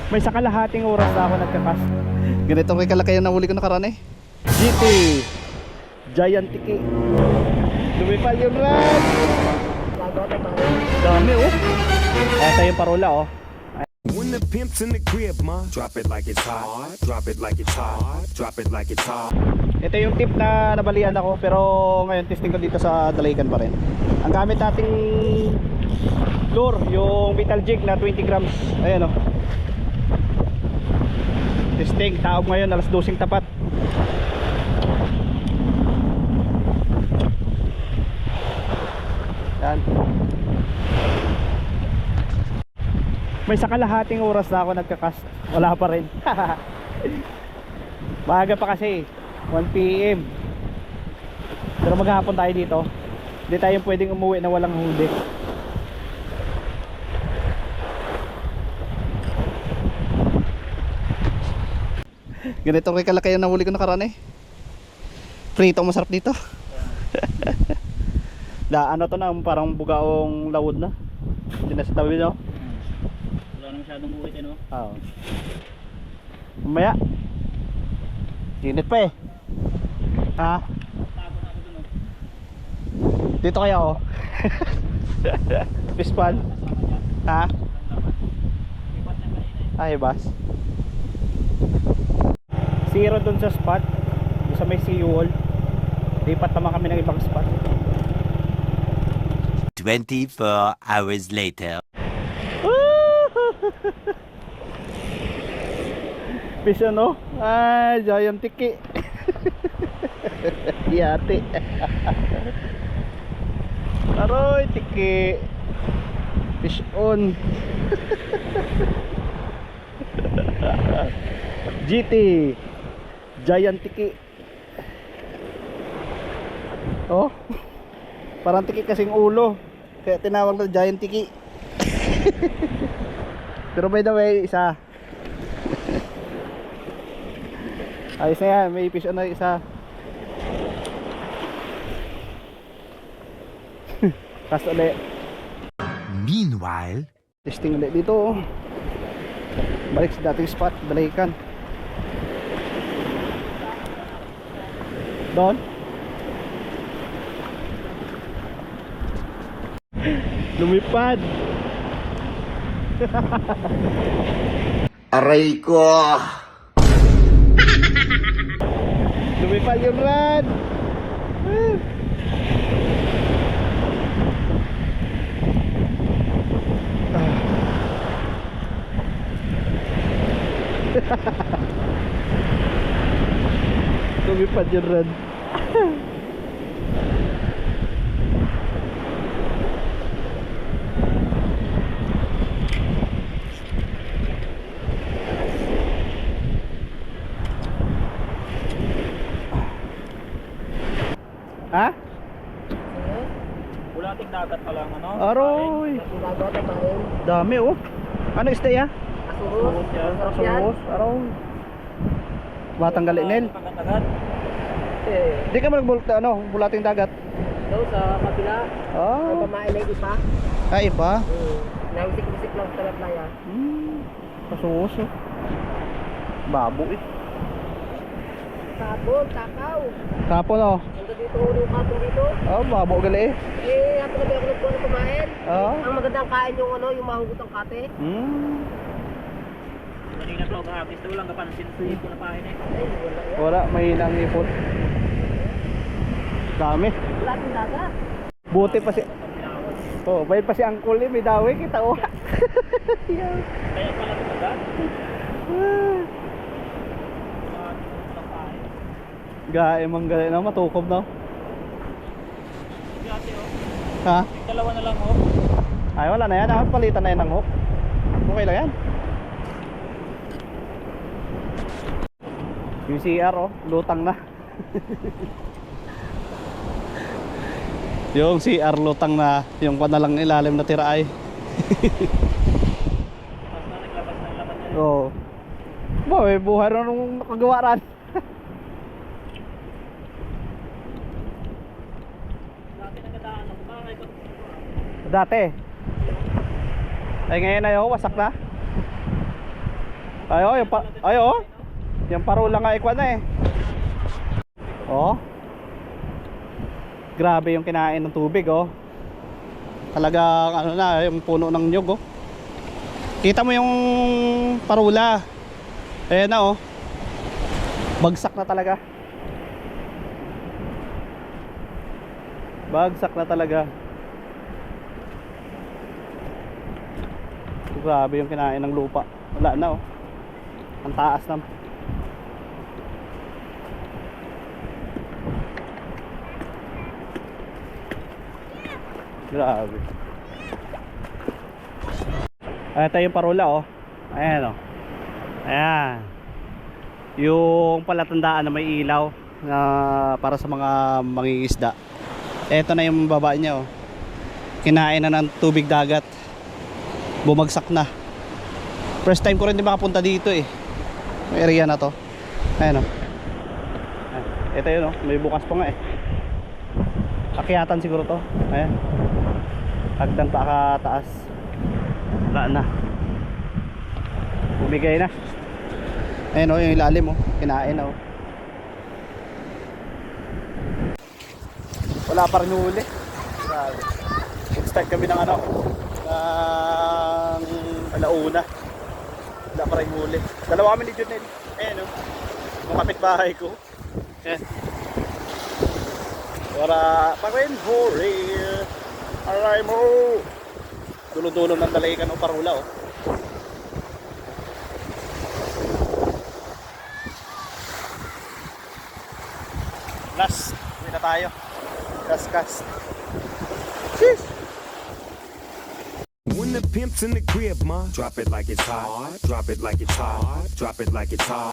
May sa kalahating oras na ako nagkakas. Ganito kay kalaki yung nahuli ko nakaraan eh. GT Giant Tiki. Lumipal yung rad. Dami oh. Ito yung parola oh. When the pimp's in the crib, ma, drop it like it's hot, drop it like it's hot, drop it like it's hot. Ito yung tip na nabalian ako, pero ngayon testing ko dito sa Dalaykan pa rin. Ang gamit nating lure, yung metal jig na 20 grams. Ayan oh. Testing, taob ngayon, alas 12 tapat. Yan. May sa kalahating oras na ako nagkakast. Wala pa rin. Maaga pa kasi 1 PM. Pero maghapon tayo dito. Hindi tayo pwedeng umuwi na walang huli. Ganito kay kalaki yung nahuli ko nakaraan eh. Prito masarap dito. Ano to na, parang bugaong lawod na. Hindi na sa tabi no? Wala na masyadong buhit eh no? Oo. Mamaya. Init pa eh. Ha? Tago na ako dun oh. Dito kaya oh. Fish pan. Ha? Ipat na kanina eh. Ay bas. Zero dun sa spot. Doon sa may seawall. Lipat naman kami ng ibang spot. 24 hours later. Fish ano? Ay, giant tiki. Yati. Aroy, tiki. Fish on. GT Giant tiki. Oh. Parang tiki kasing ulo. Kaya tinawag na giant tiki. Pero by the way, isa. Ayos na yan, may fish on na isa. Cast ulit. Meanwhile, Testing ulit dito oh. Balik sa dating spot, Dalaykan. Doon. Lumipad. Aray ko! Lumipad yung rad. Lumipad yung rad. Ha? Bulating dagat pa lang ano? Aroy. Dami oh. Ano isda ya? Suhos yan. Sos. Aroy. Batang galinel. Pagkatagat. Di ka magbulta ano, bulating dagat. Daw sa kapila. Ah. Pamain na ipa. Ay pa. Nausik-usik lang sa playa. Kasos oh. Babo eh. Sabon, takaw. Tapon oh. Ganda dito ulo katong dito. Oh, babo gali eh. Eh, ato na ba ako nagkuha na kumain? Oo. Ang magandang kain yung ano, yung mahugot ang kate. Kanina to, kahapis to lang kapansin sa ipo na pahin eh. Ay, wala yan. Wala, may hinang ipon. Dami. Wala akong dagat. Buti pa si oh, may pa si Uncle eh, may dawi kita oh. Kaya pala ito dagat. Gae mang gali na matukob na. Dati oh. Ha? Dalawa na lang oh. Ay wala na yan, ah, palitan na yan ng hook. Okay lang yan. Yung CR oh, lutang na. Yung CR lutang na, yung pa na lang ilalim na tira ay. Tapos na naglabas ng laman niya. Oo. Boy, buhay na nung nakagawa ran. Dati nagdadaan ako. Bakit? Dati. Ay ngayon na yun, wasak na. Yung parula nga ikwa na eh. Oh. Grabe yung kinain ng tubig oh. Talagang ano na, yung puno ng nyug oh. Kita mo yung parula. Ayan na oh. Bagsak na talaga. Bagsak na talaga. Grabe yung kinain ng lupa. Wala na oh. Ang taas na. Grabe. Ito yung parula oh. Ayan oh. Ayan. Yung palatandaan na may ilaw na para sa mga mangingisda. Ito na yung baba niya oh. Kinain na ng tubig dagat. Bumagsak na. First time ko rin din makapunta dito eh. May area na to. Ayan oh. Ito yun oh. May bukas pa nga eh. Akyatan siguro to. Ayan. Hagdan pa kataas. Wala na. Bumigay na. Ayan o, yung ilalim o. Kinain o. Wala pa rin huli. Grabe. Start kami ng ano, ng alauna. Wala pa rin huli. Dalawa kami ni Junel. Ayan o. Yung kapitbahay ko. Ayan. Para pa rin huli. Aray mo. Dulo-dulo ng Dalaykan o parula o. Last, uwi na tayo. Cast. Sheesh. When the pimp's in the crib, ma, drop it like it's hot. Drop it like it's hot. Drop it like it's hot.